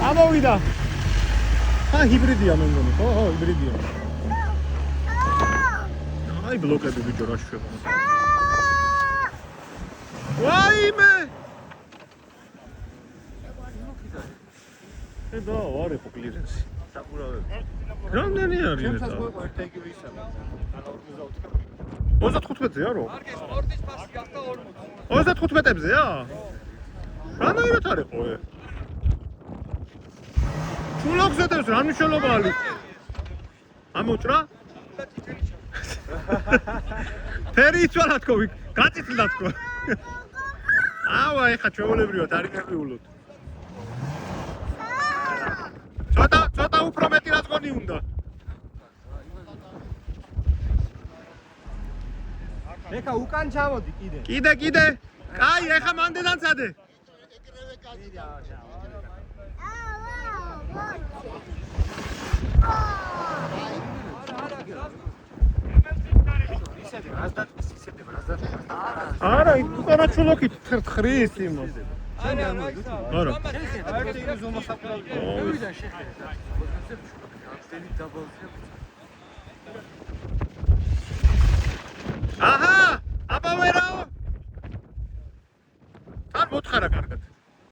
ამოვიდა. ჰიბრიდია მე მგონი, ხო, ჰიბრიდია. აი ბლოკები ბიჭო რა შევა. ვაიმე! და ვარე ხო კლირენსი. საყურავები. რამდენი არის ეს? ჩემს მოყვართ ეგ ისა. 35-ზე არო? კარგი, სპორტის ფასი გახდა 40. 35-ებზეა? რანაირად არის ხო ე? ჩულოგზედებს რა მნიშვნელობა არის? ამოჭრა? ფერი იცვალა თქო, გაწიწლდა თქო. ავა, ეხა ჩვეულებრივად არის ნერვიულოდ. ცოტა უფრო მეტი რაზგონი უნდა. ეხა უკან ჩამოდი კიდე. კიდე. კაი, ეხა მანდედან წადე. არა, უკანა ჩულოკით ხრის იმას. არა. არა. ერთი ზომა საყურავი. მოვიდა შეხედა.